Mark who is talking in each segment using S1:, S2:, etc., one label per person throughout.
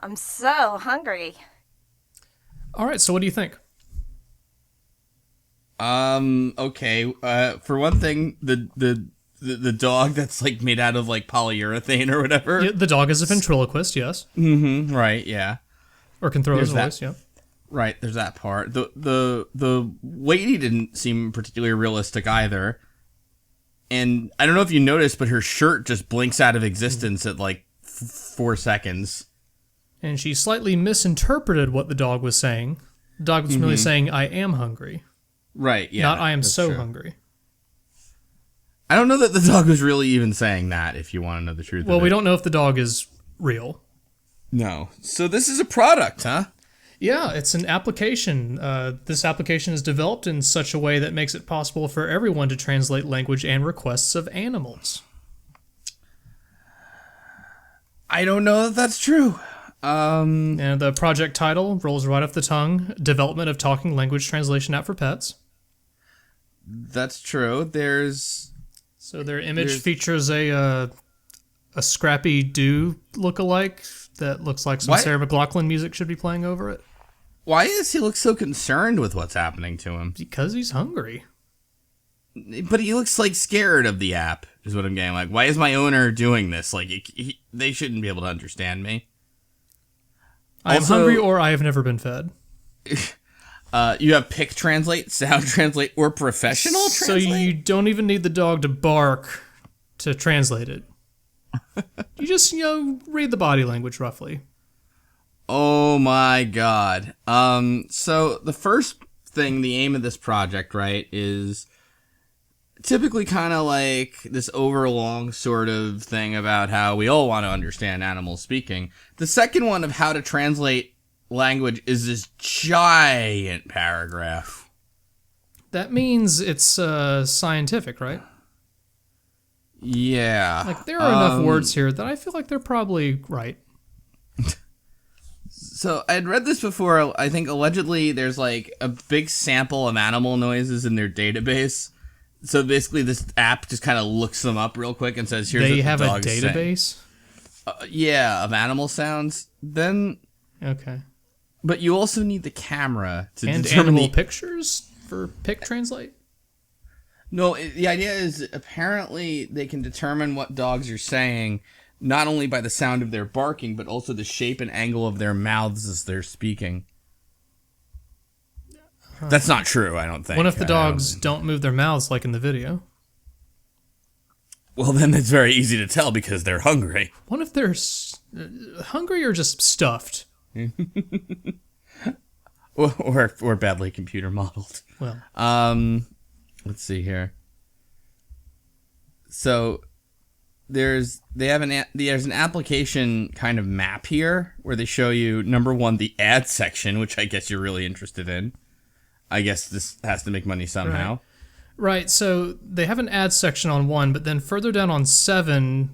S1: I'm so hungry.
S2: All right, so what do you think?
S3: Okay. For one thing, the dog that's like made out of like polyurethane or whatever.
S2: Yeah, the dog is a ventriloquist, yes.
S3: Mm-hmm. Right. Yeah.
S2: Or can throw his
S3: There's
S2: voice, yeah.
S3: Right. There's that part. The lady didn't seem particularly realistic either. And I don't know if you noticed, but her shirt just blinks out of existence at like 4 seconds.
S2: And she slightly misinterpreted what the dog was saying. The dog was merely saying, I am hungry.
S3: Right, yeah.
S2: Not I am so
S3: true.
S2: hungry.
S3: I don't know that the dog was really even saying that, if you want to know the truth
S2: Well,
S3: of it.
S2: we don't know if the dog is real.
S3: No. So this is a product, huh?
S2: Yeah, it's an application. This application is developed in such a way that makes it possible for everyone to translate language and requests of animals.
S3: I don't know that that's true.
S2: And the project title rolls right off the tongue, Development of Talking Language Translation App for Pets.
S3: That's true.
S2: So their image features a Scrappy Doo lookalike that looks like some
S3: What?
S2: Sarah McLachlan music should be playing over it.
S3: Why does he look so concerned with what's happening to him?
S2: Because he's hungry.
S3: But he looks like scared of the app, is what I'm getting. Like, why is my owner doing this? Like, they shouldn't be able to understand me.
S2: I am
S3: Also-
S2: hungry or I have never been fed.
S3: You have pick translate, sound translate, or professional
S2: So
S3: translate?
S2: you don't even need the dog to bark to translate it. You just, read the body language roughly.
S3: Oh my god. So the first thing, the aim of this project, right, is typically kind of like this overlong sort of thing about how we all want to understand animals speaking. The second one of how to translate language is this giant paragraph.
S2: That means it's scientific, right?
S3: Yeah.
S2: Like, there are enough words here that I feel like they're probably right.
S3: So I'd read this before. I think allegedly there's like a big sample of animal noises in their database. So basically this app just kind of looks them up real quick and says, here's
S2: They
S3: what
S2: have
S3: the
S2: a
S3: dog's saying.
S2: database?
S3: Yeah, of animal sounds. Then,
S2: Okay.
S3: but you also need the camera to
S2: And
S3: determine
S2: animal
S3: the...
S2: pictures for pic translate?
S3: No, the idea is apparently they can determine what dogs are saying not only by the sound of their barking, but also the shape and angle of their mouths as they're speaking. That's not true, I don't think.
S2: What if the dogs don't move their mouths like in the video?
S3: Well, then it's very easy to tell because they're hungry.
S2: What if they're hungry or just stuffed?
S3: Or badly computer modeled.
S2: Well,
S3: Let's see here. So there's an application kind of map here where they show you, number one, the ad section, which I guess you're really interested in. I guess this has to make money somehow.
S2: right, so they have an ad section on 1, but then further down on 7,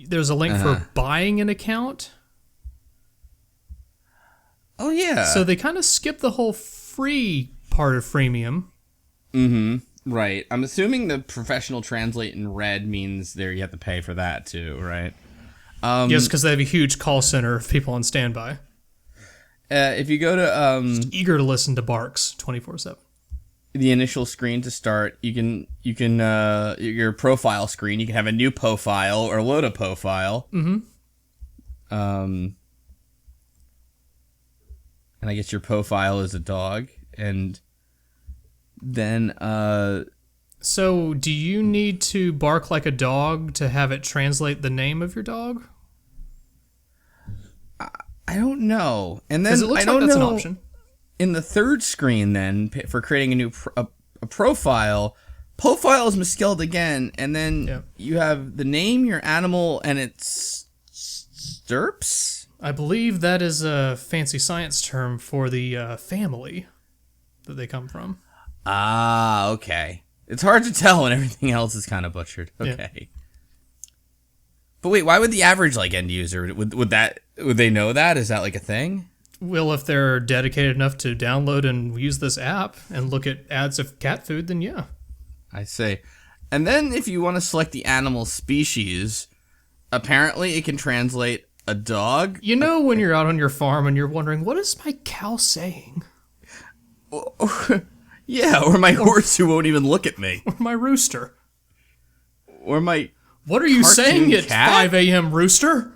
S2: there's a link for buying an account.
S3: Oh, yeah.
S2: So they kind of skip the whole free part of freemium.
S3: Mm-hmm. Right. I'm assuming the professional translate in red means there you have to pay for that too, right?
S2: Yes, because they have a huge call center of people on standby.
S3: If you go to
S2: Eager to listen to barks 24/7.
S3: the initial screen to start, you can your profile screen, you can have a new profile or load a profile.
S2: Mm-hmm.
S3: And I guess your profile is a dog, and then
S2: So do you need to bark like a dog to have it translate the name of your dog?
S3: I don't know. And then
S2: Because it looks
S3: I don't
S2: like that's
S3: know,
S2: an option.
S3: in the third screen, then for creating a new a profile is misspelled again, and then you have the name, your animal, and it's stirps.
S2: I believe that is a fancy science term for the family that they come from.
S3: Ah, okay. It's hard to tell when everything else is kind of butchered. Okay. But wait, why would the average end user would they know that? Is that like a thing?
S2: Well, if they're dedicated enough to download and use this app and look at ads of cat food, then yeah.
S3: I see. And then if you want to select the animal species, apparently it can translate a dog?
S2: You know when you're out on your farm and you're wondering, what is my cow saying?
S3: Yeah, or my horse who won't even look at me.
S2: Or my rooster.
S3: Or my
S2: What are you saying at
S3: cat?
S2: 5 a.m., rooster?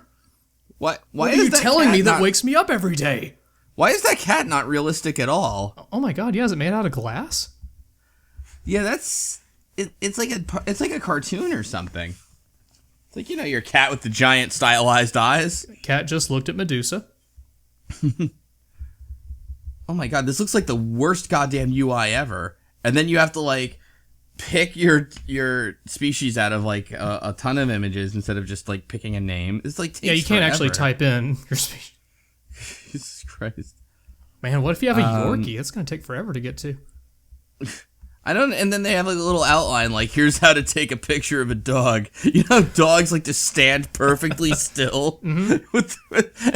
S3: Why
S2: What
S3: is
S2: are you
S3: that
S2: telling
S3: cat
S2: me that
S3: not-
S2: wakes me up every day?
S3: Why is that cat not realistic at all?
S2: Oh my god, yeah, is it made out of glass?
S3: Yeah, it's like a cartoon or something. It's like, your cat with the giant stylized eyes.
S2: Cat just looked at Medusa.
S3: Oh my god, this looks like the worst goddamn UI ever. And then you have to like pick your species out of like a ton of images instead of just like picking a name. It's like takes
S2: Yeah, you can't
S3: forever.
S2: actually type in your species.
S3: Jesus Christ.
S2: Man, what if you have a Yorkie? It's going to take forever to get to.
S3: And then they have like a little outline, like, here's how to take a picture of a dog. Dogs like to stand perfectly still and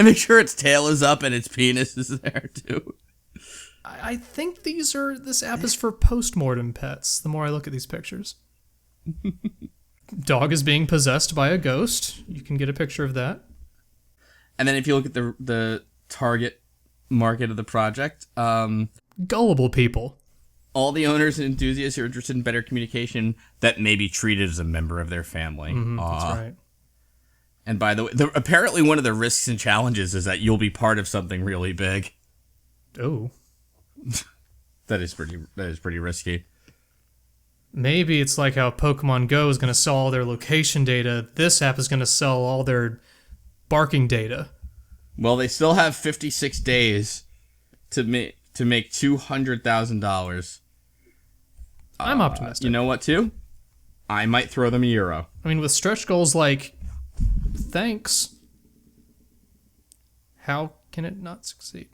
S3: make sure its tail is up and its penis is there too.
S2: I think this app is for postmortem pets, the more I look at these pictures. Dog is being possessed by a ghost. You can get a picture of that.
S3: And then if you look at the target market of the project,
S2: Gullible people.
S3: all the owners and enthusiasts who are interested in better communication that may be treated as a member of their family.
S2: That's right.
S3: And by the way, apparently one of the risks and challenges is that you'll be part of something really big.
S2: Oh.
S3: That is pretty risky.
S2: Maybe it's like how Pokemon Go is going to sell all their location data. This app is going to sell all their barking data.
S3: Well, they still have 56 days to make $200,000.
S2: I'm optimistic.
S3: You know what, too? I might throw them €1.
S2: I mean, with stretch goals like, thanks, how can it not succeed?